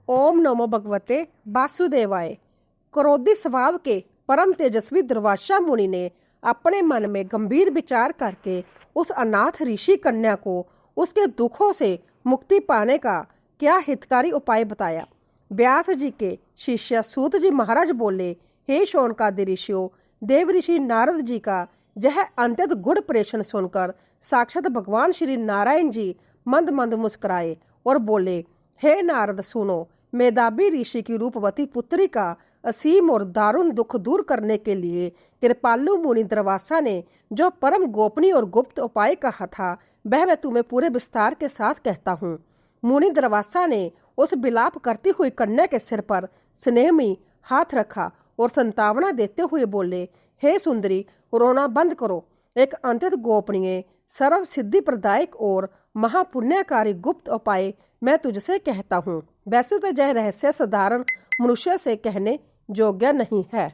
ओम नमो भगवते वासुदेवाय। क्रोधी स्वभाव के परम तेजस्वी दुर्वासा मुनि ने अपने मन में गंभीर विचार करके उस अनाथ ऋषि कन्या को उसके दुखों से मुक्ति पाने का क्या हितकारी उपाय बताया। व्यास जी के शिष्य सूत जी महाराज बोले, हे शौनकादि ऋषियों, देव ऋषि नारद जी का यह अत्यंत गुड़ प्रेषण सुनकर साक्षात भगवान श्री नारायण जी मंद मंद मुस्कुराए और बोले, हे नारद सुनो, मेधावी ऋषि की रूपवती पुत्री का असीम और दारुण दुख दूर करने के लिए कृपालु मुनि दुर्वासा ने जो परम गोपनीय और गुप्त उपाय कहा था, वह मैं तुम्हें पूरे विस्तार के साथ कहता हूँ। मुनि दुर्वासा ने उस विलाप करती हुई कन्या के सिर पर स्नेहमयी हाथ रखा और संतावना देते हुए बोले, हे सुंदरी, रोना बंद करो। एक अत्यंत गोपनीय, सर्व सिद्धि प्रदायक और महापुण्यकारी गुप्त उपाय मैं तुझसे कहता हूँ। वैसे तो यह रहस्य साधारण मनुष्य से कहने योग्य नहीं है,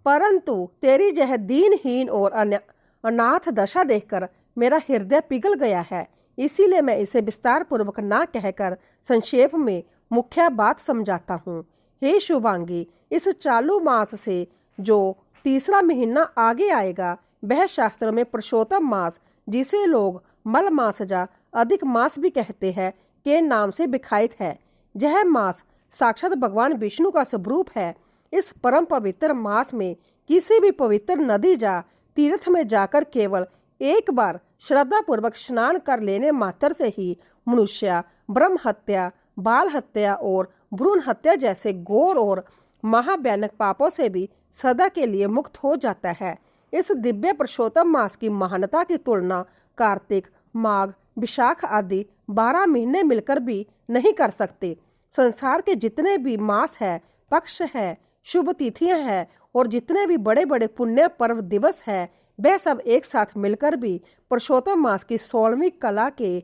परंतु तेरी यह दीनहीन और अनाथ दशा देखकर मेरा हृदय पिघल गया है। इसीलिए मैं इसे विस्तार पूर्वक ना कहकर संक्षेप में मुख्य बात समझाता हूँ। हे शुभांगी, इस चालू मास से जो तीसरा महीना आगे आएगा, वह शास्त्रों में पुरुषोत्तम मास, जिसे लोग मल मास या अधिक मास भी कहते हैं, के नाम से विख्यात है। यह मास साक्षात भगवान विष्णु का स्वरूप है। इस परम पवित्र मास में किसी भी पवित्र नदी या तीर्थ में जाकर केवल एक बार श्रद्धा पूर्वक स्नान कर लेने मात्र से ही मनुष्य ब्रह्म हत्या, बाल हत्या और भ्रूण हत्या जैसे घोर और महाभयानक पापों से भी सदा के लिए मुक्त हो जाता है। इस दिव्य पुरुषोत्तम मास की महानता की तुलना कार्तिक, माघ, विशाख आदि 12 महीने मिलकर भी नहीं कर सकते। संसार के जितने भी मास है, पक्ष है, शुभ तिथियां हैं और जितने भी बड़े बड़े पुण्य पर्व दिवस है, वह सब एक साथ मिलकर भी पुरुषोत्तम मास की 16वीं कला के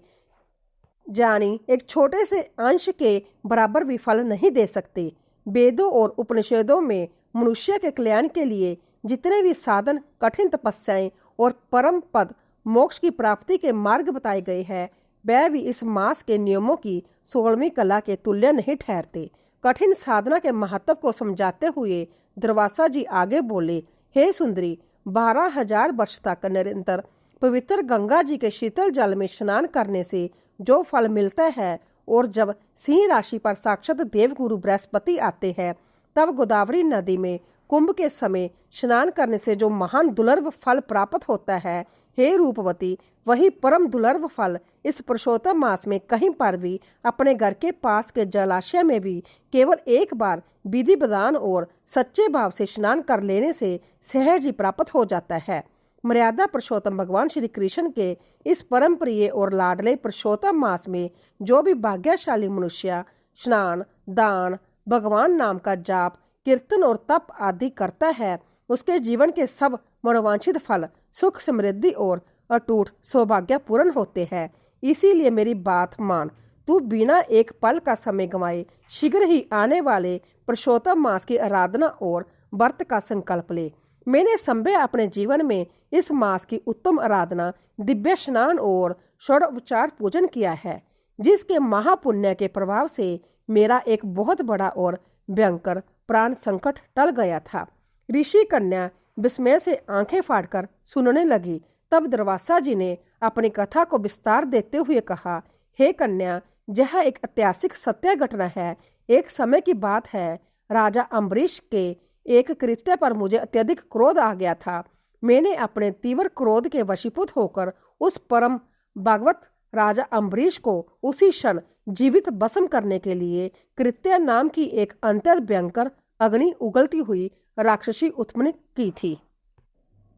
जानी एक छोटे से अंश के बराबर भी फल नहीं दे सकते। वेदों और उपनिषदों में मनुष्य के कल्याण के लिए जितने भी साधन, कठिन तपस्याएं और परम पद मोक्ष की प्राप्ति के मार्ग बताए गए हैं, वह भी इस मास के नियमों की 16वीं कला के तुल्य नहीं ठहरते। कठिन साधना के महत्व को समझाते हुए दुर्वासा जी आगे बोले, हे सुंदरी, 12,000 वर्ष तक निरंतर पवित्र गंगा जी के शीतल जल में स्नान करने से जो फल मिलता है, और जब सिंह राशि पर साक्षात देवगुरु बृहस्पति आते हैं, तब गोदावरी नदी में कुंभ के समय स्नान करने से जो महान दुर्लभ फल प्राप्त होता है, हे रूपवती, वही परम दुर्लभ फल इस पुरुषोत्तम मास में कहीं पर भी अपने घर के पास के जलाशय में भी केवल एक बार विधि विधान और सच्चे भाव से स्नान कर लेने से सहज ही प्राप्त हो जाता है। मर्यादा पुरुषोत्तम भगवान श्री कृष्ण के इस परम प्रिय और लाडले पुरुषोत्तम मास में जो भी भाग्यशाली मनुष्य स्नान, दान, भगवान नाम का जाप, कीर्तन और तप आदि करता है, उसके जीवन के सब मनोवांछित फल सुख, समृद्धि और अटूट सौभाग्य पूर्ण होते हैं। इसीलिए मेरी बात मान, तू बिना एक पल का समय गंवाए शीघ्र ही आने वाले पुरुषोत्तम मास की आराधना और व्रत का संकल्प ले। मैंने संभव अपने जीवन में इस मास की उत्तम आराधना, दिव्य स्नान और षोडोपचार पूजन किया है, जिसके महापुण्य के प्रभाव से मेरा एक बहुत बड़ा और भयंकर प्राण संकट टल गया था। ऋषि कन्या विस्मय से आंखें फाड़कर सुनने लगी। तब दुर्वासा जी ने अपनी कथा को विस्तार देते हुए कहा, हे कन्या, यह एक ऐतिहासिक सत्य घटना है। एक समय की बात है, राजा अम्बरीश के एक कृत्य पर मुझे अत्यधिक क्रोध आ गया था। मैंने अपने तीव्र क्रोध के वशीभूत होकर उस परम भागवत राजा अम्बरीश को उसी क्षण जीवित भस्म करने के लिए कृत्य नाम की एक अत्यंत भयंकर अग्नि उगलती हुई राक्षसी उत्पन्न की थी।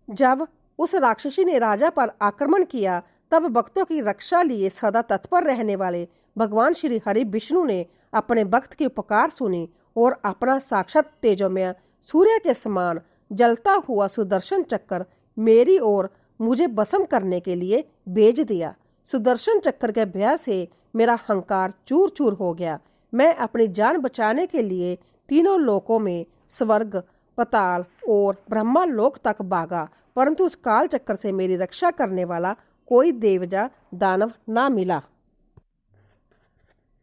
जब उस राक्षसी ने राजा पर आक्रमण किया, तब भक्तों की रक्षा लिए सदा तत्पर रहने वाले भगवान श्री हरि विष्णु ने अपने भक्त की पुकार सुनी और अपना साक्षात तेजोमय सूर्य के समान जलता हुआ सुदर्शन चक्र मेरी ओर मुझे भस्म करने के लिए भेज दिया। सुदर्शन चक्र के भय से मेरा अहंकार चूर चूर हो गया। मैं अपनी जान बचाने के लिए तीनों लोकों में स्वर्ग, पताल और ब्रह्मा लोक तक भागा, परंतु उस काल चक्र से मेरी रक्षा करने वाला कोई देव या दानव ना मिला।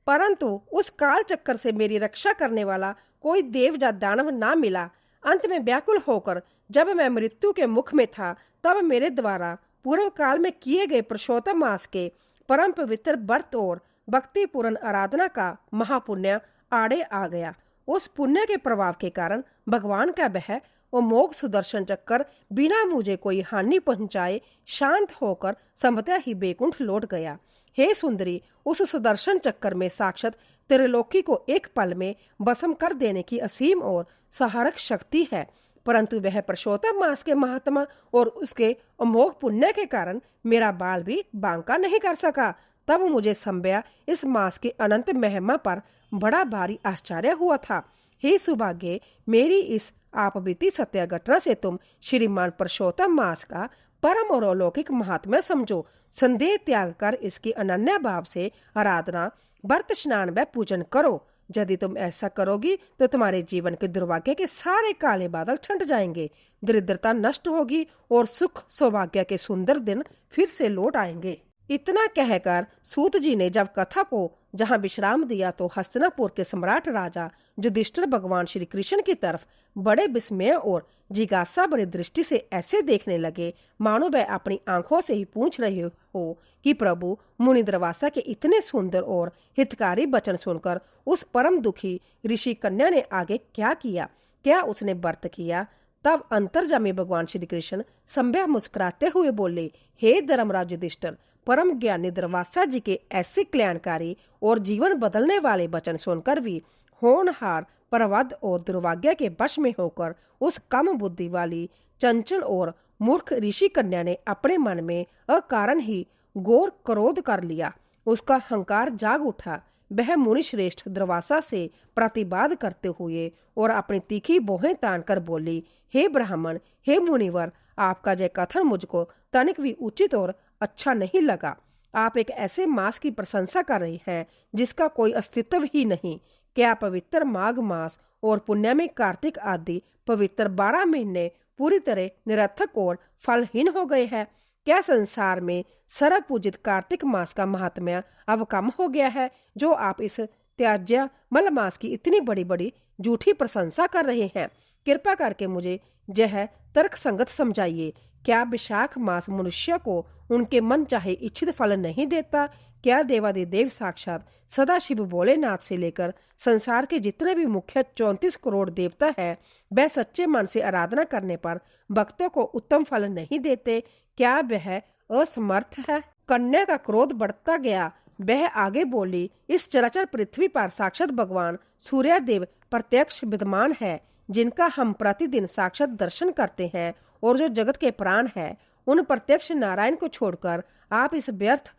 परंतु उस काल चक्कर से मेरी रक्षा करने वाला कोई देव या दानव ना मिला। अंत में व्याकुल होकर जब मैं मृत्यु के मुख में था, तब मेरे द्वारा पूर्व काल में किए गए पुरुषोत्तम मास के परम पवित्र व्रत और भक्ति पूर्ण आराधना का महापुण्य आड़े आ गया। उस पुण्य के प्रभाव के कारण भगवान का वह अमोघ सुदर्शन चक्कर बिना मुझे कोई हानि पहुंचाए शांत होकर संभवतः ही बैकुंठ लौट गया। हे सुंदरी, उस सुदर्शन चक्कर में साक्षात त्रिलोकी को एक पल में भस्म कर देने की असीम और सहारक शक्ति है। परंतु वह पुरुषोत्तम मास के महात्मा और उसके अमोघ पुण्य के कारण मेरा बाल भी बांका नहीं कर सका। तब मुझे संभया इस मास के अनंत महिमा पर बड़ा भारी आश्चर्य हुआ था। हे सुभाग्य, मेरी इस आपबीती सत्य घटना से तुम श्रीमान पुरुषोत्तम मास का परम और अलौकिक महात्म्य समझो। संदेह त्याग कर इसकी अनन्य भाव से आराधना, व्रत, स्नान व पूजन करो। यदि तुम ऐसा करोगी तो तुम्हारे जीवन के दुर्भाग्य के सारे काले बादल छंट जाएंगे, दरिद्रता नष्ट होगी और सुख सौभाग्य के सुंदर दिन फिर से लौट आएंगे। इतना कहकर सूत जी ने जब कथा को जहां विश्राम दिया तो हस्तिनापुर के सम्राट राजा युधिष्ठिर भगवान श्री कृष्ण की तरफ बड़े विस्मय और जिज्ञासा भरी दृष्टि से ऐसे देखने लगे मानो वह अपनी आंखों से ही पूछ रहे हो कि प्रभु, मुनि दुर्वासा के इतने सुंदर और हितकारी वचन सुनकर उस परम दुखी ऋषि कन्या ने आगे क्या किया? क्या उसने व्रत किया? तब अंतर्जामी भगवान श्री कृष्ण संभ्या मुस्कुराते हुए बोले, हे धर्मराज युधिष्ठिर, परम ज्ञानी दुर्वासा जी के ऐसे कल्याणकारी और जीवन बदलने वाले वचन सुनकर भी होनहार, प्रवद और दुर्भाग्य के वश में होकर उस कम बुद्धि वाली, चंचल और मूर्ख ऋषि कन्या ने अपने मन में अकारण ही घोर क्रोध कर लिया। उसका अहंकार जाग उठा। वह मुनि श्रेष्ठ दुर्वासा से प्रतिवाद करते हुए और अपनी तीखी भौहें तानकर बोली, हे ब्राह्मण, हे मुनिवर, आपका यह कथन मुझको तनिक भी उचित और अच्छा नहीं लगा। आप एक ऐसे मास की प्रशंसा कर रहे हैं जिसका कोई अस्तित्व ही नहीं। क्या पवित्र माघ मास और पुण्यमय कार्तिक आदि पवित्र 12 महीने पूरी तरह निरर्थक और फलहीन हो गए हैं? क्या संसार में सर्वपूजित कार्तिक मास का महात्म्य अब कम हो गया है, जो आप इस त्याज्य मल मास की इतनी बड़ी बड़ी झूठी प्रशंसा कर रहे हैं? कृपा करके मुझे यह तर्क संगत समझाइए। क्या विशाख मास मनुष्य को उनके मन चाहे इच्छित फल नहीं देता? क्या देवादिदेव साक्षात सदाशिव भोलेनाथ से लेकर संसार के जितने भी मुख्य 34 करोड़ देवता है, वह सच्चे मन से आराधना करने पर भक्तों को उत्तम फल नहीं देते? क्या वह असमर्थ है? कन्या का क्रोध बढ़ता गया। वह आगे बोली, इस चराचर पृथ्वी पर साक्षात भगवान सूर्यदेव प्रत्यक्ष विद्यमान है, जिनका हम प्रतिदिन साक्षात दर्शन करते हैं और जो जगत के प्राण है। उन प्रत्यक्ष नारायण को छोड़कर आप इस व्यर्थ,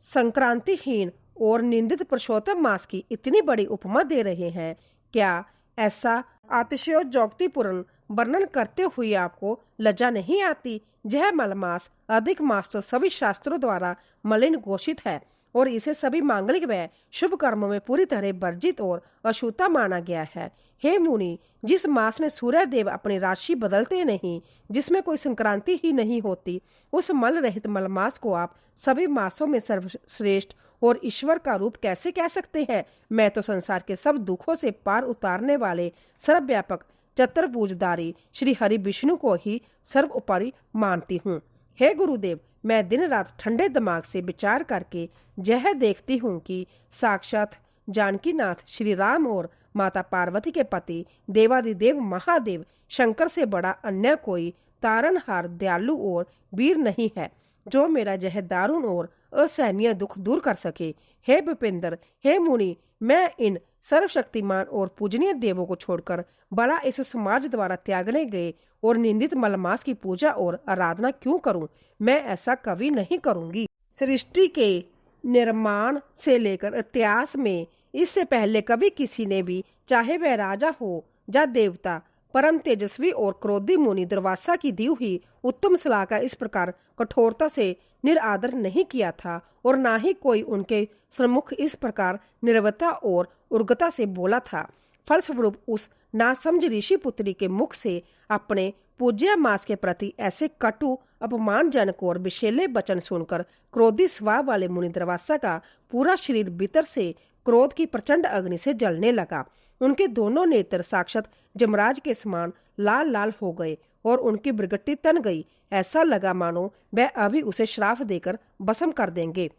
संक्रांतिहीन और निंदित पुरुषोत्तम मास की इतनी बड़ी उपमा दे रहे हैं। क्या ऐसा अतिशयोक्तिपूर्ण वर्णन करते हुए आपको लज्जा नहीं आती? यह मलमास, अधिक मास तो सभी शास्त्रों द्वारा मलिन घोषित है और इसे सभी मांगलिक व शुभ कर्मों में पूरी तरह वर्जित और अशुद्ध माना गया है। हे मुनि, जिस मास में सूर्य देव अपनी राशि बदलते नहीं, जिसमें कोई संक्रांति ही नहीं होती, उस मल रहित मलमास को आप सभी मासों में सर्वश्रेष्ठ और ईश्वर का रूप कैसे कह सकते हैं? मैं तो संसार के सब दुखों से पार उतारने वाले सर्वव्यापक चतुर्भुजधारी श्री हरि विष्णु को ही सर्वोपरि मानती हूँ। हे गुरुदेव, मैं दिन रात ठंडे दिमाग से विचार करके यह देखती हूँ कि साक्षात जानकीनाथ श्री राम और माता पार्वती के पति देवादिदेव महादेव शंकर से बड़ा अन्य कोई तारनहार, दयालु और वीर नहीं है, जो मेरा यह दारुण और असहनीय दुख दूर कर सके। हे विपिंदर, हे मुनि, मैं इन सर्वशक्तिमान और पूजनीय देवों को छोड़कर बड़ा इस समाज द्वारा त्यागने गए और निंदित मलमास की पूजा और आराधना क्यों करूं? मैं ऐसा कभी नहीं करूंगी। सृष्टि के निर्माण से लेकर इतिहास में इससे पहले कभी किसी ने भी, चाहे वह राजा हो या देवता, परम तेजस्वी और क्रोधी मुनि दुर्वासा की दी हुई उत्तम सलाह का इस प्रकार कठोरता से निरादर नहीं किया था और ना ही कोई उनके सम्मुख इस प्रकार निर्वता और उर्गता से बोला था। फलस्वरूप उस नासमझ ऋषि पुत्री के मुख से अपने पूज्य मास के प्रति ऐसे कटु, अपमानजनक और विषैले वचन सुनकर क्रोधी स्वभाव वाले मुनि दुर्वासा का पूरा शरीर भीतर से क्रोध की प्रचंड अग्नि से जलने लगा। उनके दोनों नेत्र साक्षात जमराज के समान लाल लाल हो गए और उनकी बिरगट्टी तन गई। ऐसा लगा मानो वह अभी उसे श्राप देकर भस्म कर देंगे।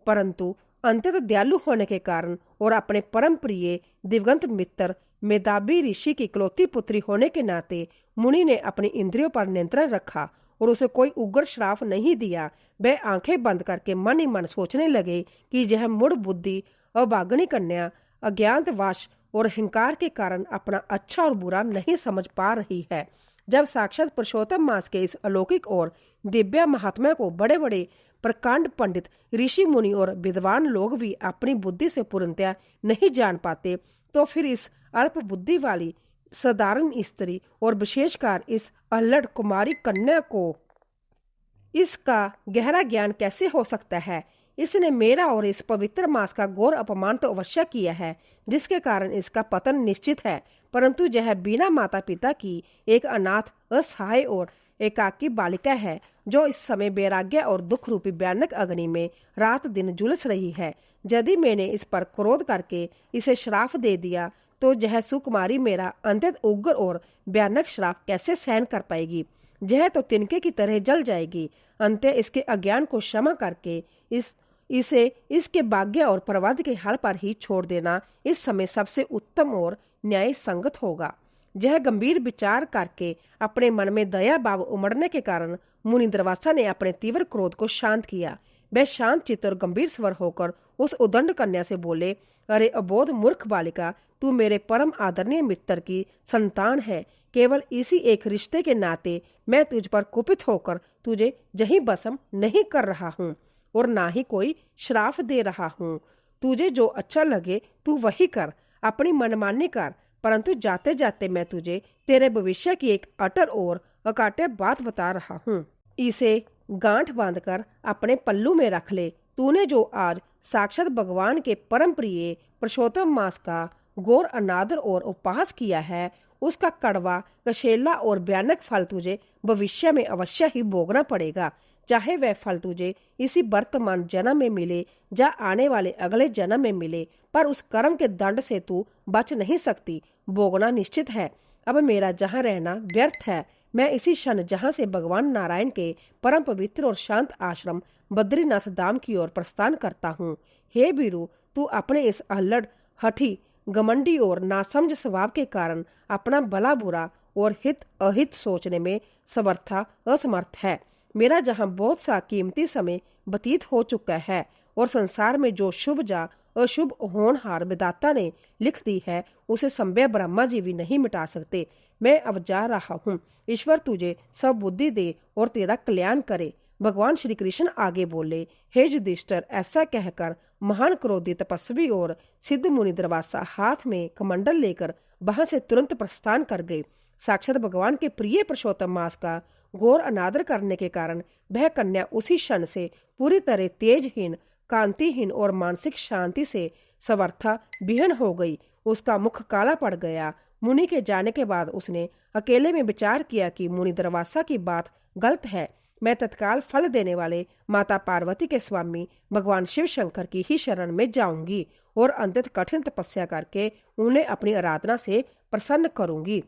परंतु अंततः दयालु होने के कारण और अपने परम प्रिय दिवंगत मित्र मेधावी ऋषि की इकलौती पुत्री होने के नाते मुनि ने अपनी इंद्रियों पर नियंत्रण रखा और उसे कोई उग्र श्राप नहीं दिया। वह आंखें बंद करके मन ही मन सोचने लगे कि यह मूढ़ बुद्धि अभागनी कन्या अज्ञातवाश और हिंकार के कारण अपना अच्छा और बुरा नहीं समझ पा रही है। जब साक्षात पुरुषोत्तम मास के इस अलौकिक और दिव्य महात्मा को बड़े बड़े प्रकांड पंडित, ऋषि मुनि और विद्वान लोग भी अपनी बुद्धि से पूर्णतया नहीं जान पाते, तो फिर इस अल्प बुद्धि वाली साधारण स्त्री और विशेषकर इस अल्लड़ कुमारी कन्या को इसका गहरा ज्ञान कैसे हो सकता है। इसने मेरा और इस पवित्र मास का घोर अपमान तो अवश्य किया है, जिसके कारण इसका पतन निश्चित है। परंतु यह बिना माता पिता की एक अनाथ, असहाय और एकाकी बालिका है, जो इस समय वैराग्य और दुख रूपी भयानक अग्नि में रात दिन झुलस रही है। यदि मैंने इस पर क्रोध करके इसे श्राप दे दिया, तो यह सुकुमारी मेरा अत्यंत उग्र और भयानक श्राप कैसे सहन कर पाएगी। यह तो तिनके की तरह जल जाएगी। अंत इसके अज्ञान को क्षमा करके इसे इसके भाग्य और प्रवाद के हाल पर ही छोड़ देना इस समय सबसे उत्तम और न्याय संगत होगा। यह गंभीर विचार करके अपने मन में दया भाव उमड़ने के कारण मुनि दुर्वासा ने अपने तीव्र क्रोध को शांत किया। वह शांत चित्त और गंभीर स्वर होकर उस उदंड कन्या से बोले, अरे अबोध मूर्ख बालिका, तू मेरे परम आदरणीय मित्र की संतान है। केवल इसी एक रिश्ते के नाते मैं तुझ पर कुपित होकर तुझे यहीं भस्म नहीं कर रहा हूँ और ना ही कोई श्राप दे रहा हूँ। तुझे जो अच्छा लगे तू वही कर, अपनी मनमानी कर, परंतु जाते जाते मैं तुझे तेरे भविष्य की एक अटल और अकाट्य बात बता रहा हूँ। इसे गांठ बांधकर अपने पल्लू में रख ले। तूने जो आज साक्षात भगवान के परम प्रिय पुरुषोत्तम मास का घोर अनादर और उपहास किया है, उसका कड़वा, कशेला और भयानक फल तुझे भविष्य में अवश्य ही भोगना पड़ेगा। चाहे वह फल तुझे इसी वर्तमान जन्म में मिले या आने वाले अगले जन्म में मिले, पर उस कर्म के दंड से तू बच नहीं सकती। भोगना निश्चित है। अब मेरा जहाँ रहना व्यर्थ है। मैं इसी क्षण जहाँ से भगवान नारायण के परम पवित्र और शांत आश्रम बद्रीनाथ धाम की ओर प्रस्थान करता हूँ। हे वीरू, तू अपने इस अल्लड़, हठी, घमंडी और नासमझ स्वभाव के कारण अपना भला बुरा और हित अहित सोचने में असमर्थ है। मेरा जहाँ बहुत सा कीमती समय व्यतीत हो चुका है और संसार में जो शुभ या अशुभ होनहार विधाता ने लिख दी है, उसे संभव ब्रह्मा जी भी नहीं मिटा सकते। मैं अब जा रहा हूँ। ईश्वर तुझे सब बुद्धि दे और तेरा कल्याण करे। भगवान श्री कृष्ण आगे बोले, हे युधिष्ठिर, ऐसा कहकर महान क्रोधी तपस्वी और सिद्ध मुनि दुर्वासा हाथ में कमंडल लेकर वहां से तुरंत प्रस्थान कर गए। साक्षात भगवान के प्रिय पुरुषोत्तम मास का घोर अनादर करने के कारण वह कन्या उसी क्षण से पूरी तरह तेजहीन, कांतिहीन और मानसिक शांति से समर्था विहीन हो गई। उसका मुख काला पड़ गया। मुनि के जाने के बाद उसने अकेले में विचार किया कि मुनि दुर्वासा की बात गलत है। मैं तत्काल फल देने वाले माता पार्वती के स्वामी भगवान शिव शंकर की ही शरण में जाऊंगी और अंततः कठिन तपस्या करके उन्हें अपनी आराधना से प्रसन्न करूंगी।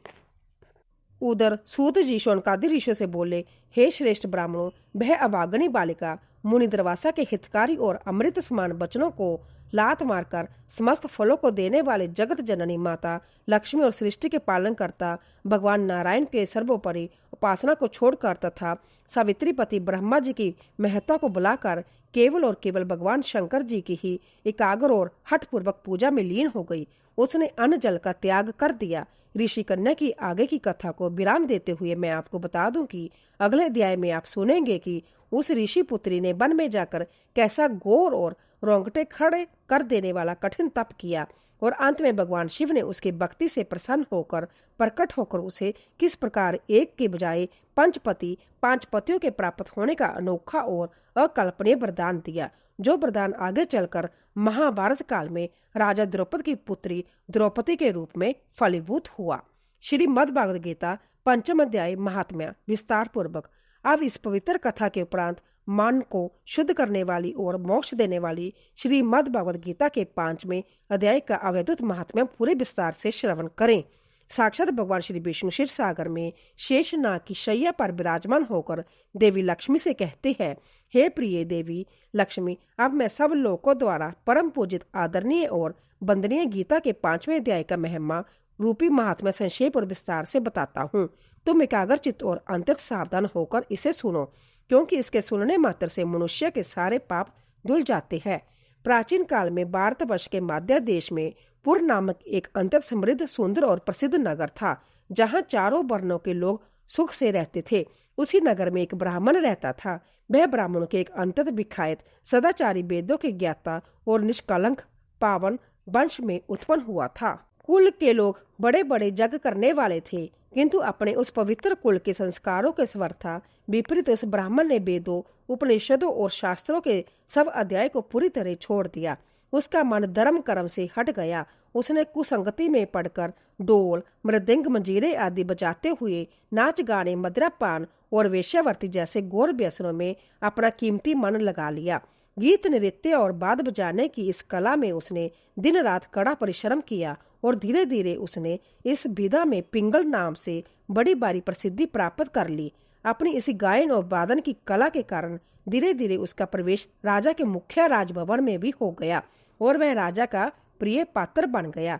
उधर सूत जी शौनकादि ऋषियों से बोले, हे श्रेष्ठ ब्राह्मणों, वह अभागनी बालिका मुनि दुर्वासा के हितकारी और अमृत समान वचनों को लात मारकर समस्त फलों को देने वाले जगत जननी माता लक्ष्मी और सृष्टि के पालन करता भगवान नारायण के सर्वोपरि उपासना को छोड़कर तथा सावित्री पति ब्रह्मा जी की महत्ता को बुलाकर केवल और केवल भगवान शंकर जी की ही एकाग्र और हठपूर्वक पूजा में लीन हो गई। उसने अन्न जल का त्याग कर दिया। ऋषि कन्या की आगे की कथा को विराम देते हुए मैं आपको बता दूं कि अगले अध्याय में आप सुनेंगे कि उस ऋषि पुत्री ने वन में जाकर कैसा घोर और रोंगटे खड़े कर देने वाला कठिन तप किया। और अंत में भगवान शिव ने उसकी भक्ति से प्रसन्न होकर प्रकट होकर उसे किस प्रकार एक के बजाय पंचपति 5 पतियों के प्राप्त होने का अनोखा और अकल्पनीय वरदान दिया, जो वरदान आगे चलकर महाभारत काल में राजा द्रौपदी की पुत्री द्रौपदी के रूप में फलीभूत हुआ। श्रीमद् भागवत गीता पंचम अध्याय महात्म्य विस्तार पूर्वक। अब इस पवित्र कथा के उपरांत मन को शुद्ध करने वाली और मोक्ष देने वाली श्रीमद् भागवत गीता के 5वें अध्याय का अवधूत महात्म्य पूरे विस्तार से श्रवण करें। साक्षात भगवान श्री विष्णु क्षीर सागर में शेष नाग की शैया पर विराजमान होकर देवी लक्ष्मी से कहते हैं, हे प्रिय देवी लक्ष्मी, अब मैं सब लोगों द्वारा परम पूजित आदरणीय और वंदनीय गीता के 5वें अध्याय का महिमा रूपी महात्म्य संक्षेप और विस्तार से बताता हूँ। तुम एकाग्रचित्त और अत्यंत सावधान होकर इसे सुनो, क्योंकि इसके सुनने मात्र से मनुष्य के सारे पाप धुल जाते हैं। प्राचीन काल में भारतवर्ष के मध्य देश में पुर नामक एक अत्यंत समृद्ध, सुंदर और प्रसिद्ध नगर था, जहाँ चारों वर्णों के लोग सुख से रहते थे। उसी नगर में एक ब्राह्मण रहता था। वह ब्राह्मण के एक अत्यंत विख्यात सदाचारी, वेदों के ज्ञाता और निष्कलंक पावन वंश में उत्पन्न हुआ था। कुल के लोग बड़े बड़े यज्ञ करने वाले थे, किंतु अपने उस पवित्र कुल के संस्कारों के स्वर्था विपरीत उस ब्राह्मण ने वेदों, उपनिषदों और शास्त्रों के सब अध्याय को पूरी तरह छोड़ दिया। उसका मन धर्म कर्म से हट गया। उसने कुसंगति में पड़कर डोल, मृदंग, मंजीरे आदि बजाते हुए नाच गाने, मदिरापान और वेश्यावृत्ति जैसे घोर व्यसनों में अपना कीमती मन लगा लिया। गीत, नृत्य और बाद बजाने की इस कला में उसने दिन रात कड़ा परिश्रम किया और धीरे धीरे उसने इस विधा में पिंगल नाम से बड़ी बारी प्रसिद्धि प्राप्त कर ली। अपनी इसी गायन और वादन की कला के कारण धीरे धीरे उसका प्रवेश राजा के मुख्य राजभवन में भी हो गया और वह राजा का प्रिय पात्र बन गया।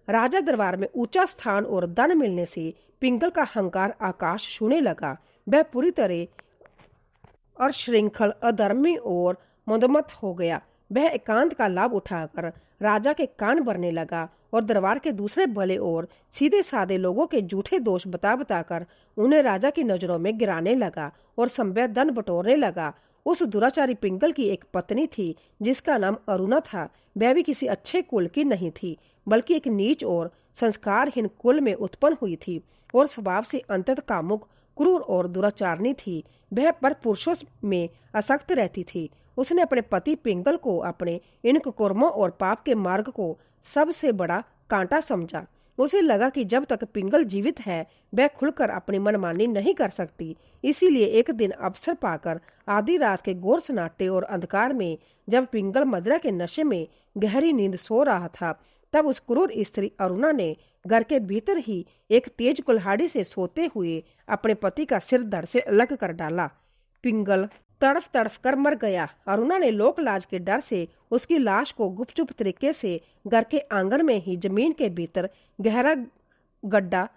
राजा दरबार में ऊंचा स्थान और धन मिलने से पिंगल का अहंकार आकाश छूने लगा। वह पूरी तरह और श्रृंखल, अधर्मी और मदमत हो गया। वह एकांत का लाभ उठाकर राजा के कान भरने लगा और दरबार के दूसरे भले और सीधे साधे लोगों के झूठे दोष बता बताकर उन्हें राजा की नजरों में गिराने लगा और संभव धन बटोरने लगा। उस दुराचारी पिंगल की एक पत्नी थी जिसका नाम अरुणा था। वह भी किसी अच्छे कुल की नहीं थी, बल्कि एक नीच और संस्कारहीन कुल में उत्पन्न हुई थी और स्वभाव से अत्यंत कामुक, क्रूर और दुराचारणी थी। वह पर पुरुषों में आसक्त रहती थी। उसने अपने पति पिंगल को अपने इन कुकर्मों और पाप के मार्ग को सबसे बड़ा कांटा समझा। उसे लगा कि जब तक पिंगल जीवित है वह खुलकर अपनी मनमानी नहीं कर सकती। इसीलिए एक दिन अवसर पाकर आधी रात के घोर सन्नाटे और अंधकार में जब पिंगल मदिरा के नशे में गहरी नींद सो रहा था, तब उस क्रूर स्त्री अरुणा ने घर के भीतर ही एक तेज कुल्हाड़ी से सोते हुए अपने पति का सिर धड़ से अलग कर डाला। पिंगल तड़फ तड़फ कर मर गया। अरुणा ने लोक लाज के डर से उसकी लाश को गुपचुप तरीके से घर के आंगन में ही जमीन के भीतर गहरा गड्ढा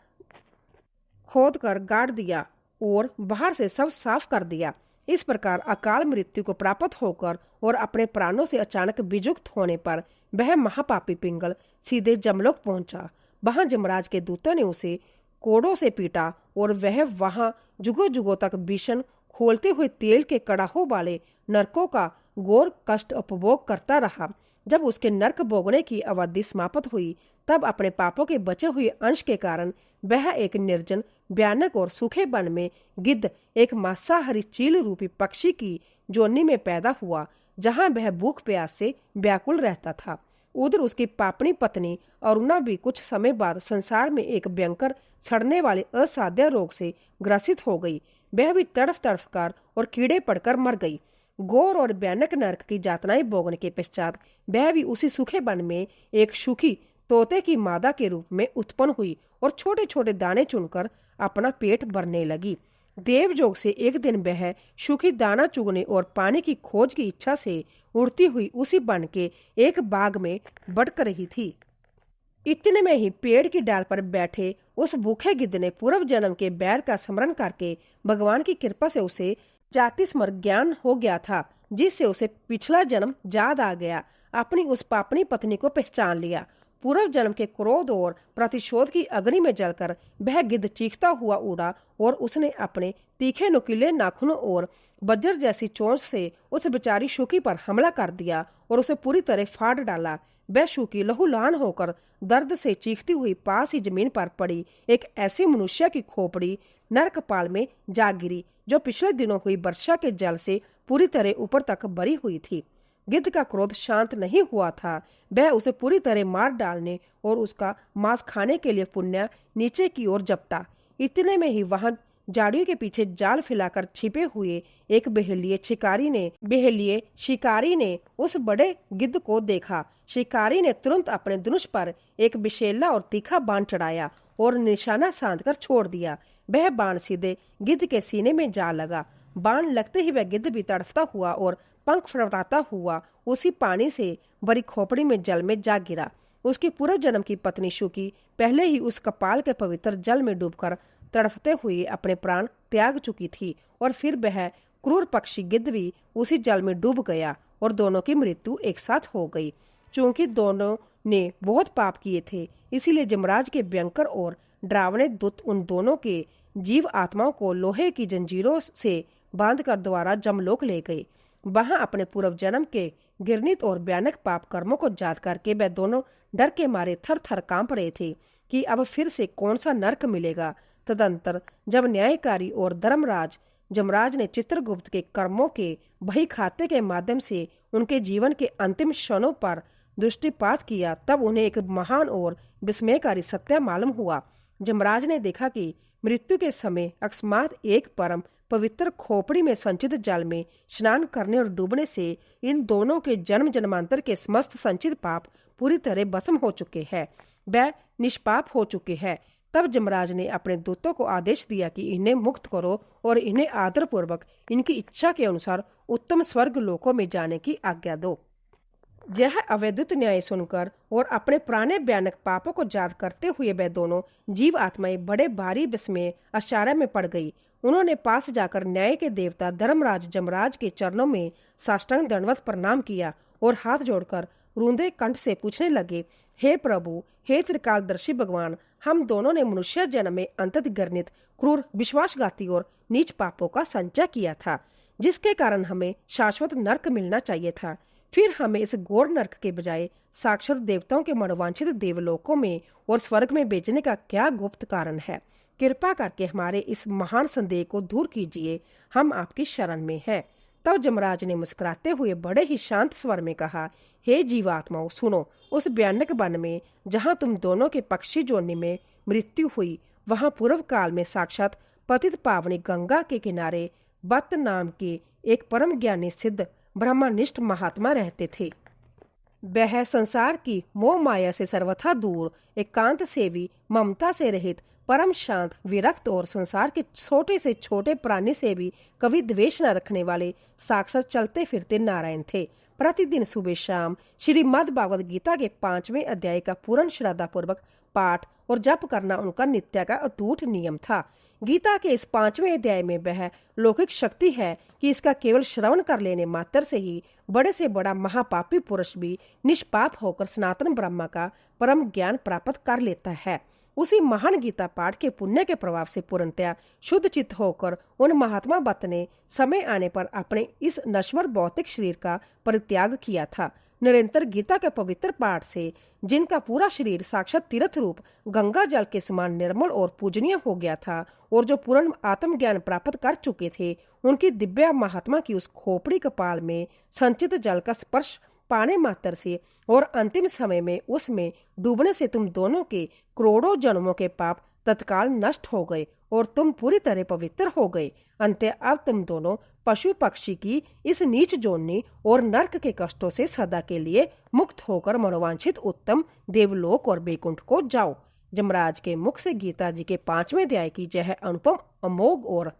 खोदकर गाड़ दिया और बाहर से सब साफ कर दिया। इस प्रकार अकाल मृत्यु को प्राप्त होकर और अपने प्राणों से अचानक विजुक्त होने पर वह महापापी पिंगल सीधे जमलोक पहुंचा। वहां यमराज के दूतों ने उसे कोड़ों से पीटा और वह वहां जुगों जुगों तक भीषण खोलते हुए तेल के कड़ाहों वाले नरकों का घोर कष्ट उपभोग करता रहा। जब उसके नरक भोगने की अवधि समाप्त हुई, तब अपने पापों के बचे हुए अंश के कारण वह एक निर्जन, भयानक और सूखे वन में गिद्ध, एक मांसाहारी चील रूपी पक्षी की जोनी में पैदा हुआ, जहां वह भूख प्यास से व्याकुल रहता था। उधर उसकी पापनी पत्नी अरुणा भी कुछ समय बाद संसार में एक भयंकर सड़ने वाले असाध्य रोग से ग्रसित हो गई। वह भी तड़फ तड़फ कर और कीड़े पड़कर मर गई। घोर और भयानक नरक की यातनाएं भोगने के पश्चात वह भी उसी सूखे वन में एक सूखी तोते की मादा के रूप में उत्पन्न हुई और छोटे छोटे दाने चुनकर अपना पेट भरने लगी। देवयोग से एक दिन वह सूखी दाना चुगने और पानी की खोज की इच्छा से उड़ती हुई उसी वन के एक बाग में भटक रही थी। इतने में ही पेड़ की डाल पर बैठे उस भूखे गिद्ध ने पूर्व जन्म के बैर का स्मरण करके भगवान की कृपा से उसे जाति स्मर ज्ञान हो गया था, जिससे उसे पिछला जन्म याद आ गया। अपनी उस पापनी पत्नी को पहचान लिया। पूर्व जन्म के क्रोध और प्रतिशोध की अग्नि में जलकर वह गिद्ध चीखता हुआ उड़ा और उसने अपने तीखे नुकीले नाखूनों और वज्र जैसी चोंच से उस बेचारी शुकी पर हमला कर दिया और उसे पूरी तरह फाड़ डाला। वह शुकी लहूलुहान होकर दर्द से चीखती हुई पास ही जमीन पर पड़ी एक ऐसी मनुष्य की खोपड़ी नरकपाल में जा गिरी जो पिछले दिनों हुई वर्षा के जल से पूरी तरह ऊपर तक भरी हुई थी। गिद्ध का क्रोध शांत नहीं हुआ था। वह उसे पूरी तरह मार डालने और उसका मांस खाने के लिए पुण्य नीचे की ओर झपटा। इतने में ही वहां झाड़ियों के पीछे जाल फैलाकर छिपे हुए एक बहेलिए शिकारी ने उस बड़े गिद्ध को देखा। शिकारी ने तुरंत अपने धनुष पर एक विषैला और तीखा बाण चढ़ाया और निशाना साध कर छोड़ दिया। वह बाण सीधे गिद्ध के सीने में जा लगा। बाण लगते ही वह गिद्ध भी तड़फता हुआ और पंख फड़फड़ाता हुआ उसी पानी से भरी खोपड़ी में जल में जा गिरा। उसकी पूर्व जन्म की पत्नी शुकी पहले ही उस कपाल के पवित्र जल में डूबकर तड़फते हुए अपने प्राण त्याग चुकी थी और फिर वह क्रूर पक्षी गिद्ध भी उसी जल में डूब गया और दोनों की मृत्यु एक साथ हो गई। चूंकि दोनों ने बहुत पाप किए थे, इसीलिए यमराज के भयंकर और डरावने दूत उन दोनों के जीव आत्माओं को लोहे की जंजीरों से बांधकर द्वारा जमलोक ले गए। वहां अपने पूर्व जन्म के घृणित और भयानक पाप कर्मों को याद करके वह दोनों डर के मारे थर थर कांप रहे थे कि अब फिर से कौन सा नरक मिलेगा। तदंतर जब न्यायकारी और धर्मराज यमराज ने चित्रगुप्त के कर्मों के बही खाते के माध्यम से उनके जीवन के अंतिम क्षणों पर दृष्टिपात किया, तब उन्हें एक महान और विस्मयकारी सत्य मालूम हुआ। यमराज ने देखा कि मृत्यु के समय अकस्मात एक परम पवित्र खोपड़ी में संचित जल में स्नान करने और डूबने से इन दोनों के जन्म जन्मांतर के समस्त संचित पाप पूरी तरह भस्म हो चुके हैं, वह निष्पाप हो चुके हैं। तब यमराज ने अपने दूतों को आदेश दिया कि इन्हें मुक्त करो और इन्हें आदर पूर्वक इनकी इच्छा के अनुसार उत्तम स्वर्ग लोकों में जाने की आज्ञा दो। यह अवैधुत न्याय सुनकर और अपने पुराने भयानक पापों को याद करते हुए वह दोनों जीव आत्माएं बड़े भारी विस्मय आश्चर्य में पड़ गई। उन्होंने पास जाकर न्याय के देवता धर्मराज यमराज के चरणों में साष्टांग दंडवत प्रणाम किया और हाथ जोड़कर रूंधे कंठ से पूछने लगे, हे प्रभु, हे त्रिकालदर्शी भगवान, हम दोनों ने मनुष्य जन्म में अंततः घृणित, क्रूर, विश्वासघाती और नीच पापों का संचय किया था, जिसके कारण हमें शाश्वत नरक मिलना चाहिए था। फिर हमें इस घोर नरक के बजाय साक्षात देवताओं के मनोवांछित देवलोकों में और स्वर्ग में भेजने का क्या गुप्त कारण है? कृपा करके हमारे इस महान संदेह को दूर कीजिए, हम आपकी शरण में हैं। तब यमराज ने मुस्कुराते हुए बड़े ही शांत स्वर में कहा, हे जीवात्माओं, सुनो। उस भयानक वन में जहाँ तुम दोनों के पक्षी जोड़ने में मृत्यु हुई, वहाँ पूर्व काल में साक्षात पतित पावनी गंगा के किनारे बत नाम के एक परम ज्ञानी सिद्ध ब्रह्मनिष्ठ महात्मा रहते थे। वह संसार की मोह माया से सर्वथा दूर, एकांत सेवी, ममता से रहित, परम शांत, विरक्त और संसार के छोटे से छोटे प्राणी से भी कभी द्वेष न रखने वाले साक्षात चलते फिरते नारायण थे। प्रतिदिन सुबह शाम श्रीमद् भागवत गीता के 5वें अध्याय का पूर्ण श्रद्धा पूर्वक पाठ और जप करना उनका नित्य का अटूट नियम था। गीता के इस 5वें अध्याय में वह लौकिक शक्ति है कि इसका केवल श्रवण कर लेने मात्र से ही बड़े से बड़ा महापापी पुरुष भी निष्पाप होकर सनातन ब्रह्म का परम ज्ञान प्राप्त कर लेता है। उसी महान गीता पाठ के पुण्य के प्रभाव से पूर्णतया शुद्ध चित्त होकर उन महात्मा भक्त ने समय आने पर अपने इस नश्वर भौतिक शरीर का परित्याग किया था। निरंतर गीता के पवित्र पाठ से जिनका पूरा शरीर साक्षात तीर्थ रूप गंगा जल के समान निर्मल और पूजनीय हो गया था और जो पूर्ण आत्मज्ञान प्राप्त कर चुके थे, उनकी दिव्य महात्मा की उस खोपड़ी कपाल में संचित जल का स्पर्श पाने मात्र से और अंतिम समय में उसमें डूबने से तुम दोनों के करोड़ों जन्मों के पाप तत्काल नष्ट हो गए और तुम पूरी तरह पवित्र हो गए। अंत अब तुम दोनों पशु पक्षी की इस नीच जोड़ने और नरक के कष्टों से सदा के लिए मुक्त होकर मनोवांछित उत्तम देवलोक और बैकुंठ को जाओ। यमराज के मुख से गीता जी के 5वें अध्याय की यह अनुपम, अमोघ और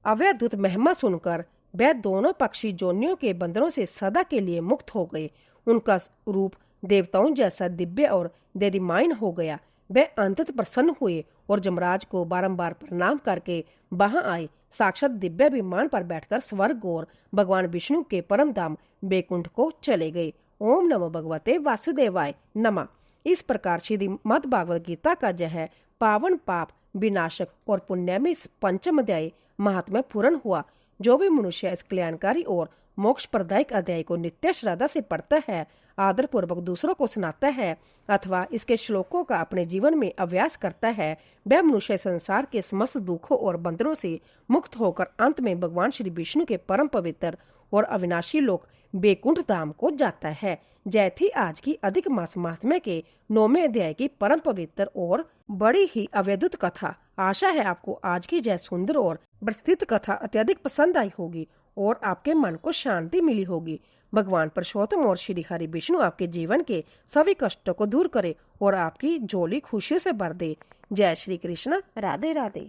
अवैधुत महिमा सुनकर वह दोनों पक्षी जोनियों के बंधनों से सदा के लिए मुक्त हो गए। उनका रूप देवताओं जैसा दिव्य और देदीमाइन हो गया। वह अंततः प्रसन्न हुए और यमराज को बारंबार प्रणाम करके वहां आए साक्षात दिव्य विमान पर बैठकर स्वर्ग और भगवान विष्णु के परम धाम बैकुंठ को चले गए। ओम नमो भगवते वासुदेवाय नमः। इस प्रकार श्रीमद् भागवत गीता का यह पावन, पाप विनाशक और पुण्यमय 5वां अध्याय महात्म्य पूर्ण हुआ। जो भी मनुष्य इस कल्याणकारी और मोक्ष प्रदायक अध्याय को नित्य श्रद्धा से पढ़ता है, आदर पूर्वक दूसरों को सुनाता है अथवा इसके श्लोकों का अपने जीवन में अभ्यास करता है, वह मनुष्य संसार के समस्त दुखों और बंधनों से मुक्त होकर अंत में भगवान श्री विष्णु के परम पवित्र और अविनाशी लोक बैकुंठ धाम को जाता है। जय थी आज की अधिक मास महात्म्य के 9वें अध्याय की परम पवित्र और बड़ी ही अवैधुत कथा। आशा है आपको आज की जय सुंदर और विस्तृत कथा अत्यधिक पसंद आई होगी और आपके मन को शांति मिली होगी। भगवान पुरुषोत्तम और श्री हरि विष्णु आपके जीवन के सभी कष्टों को दूर करे और आपकी झोली खुशियों से भर दे। जय श्री कृष्ण। राधे राधे।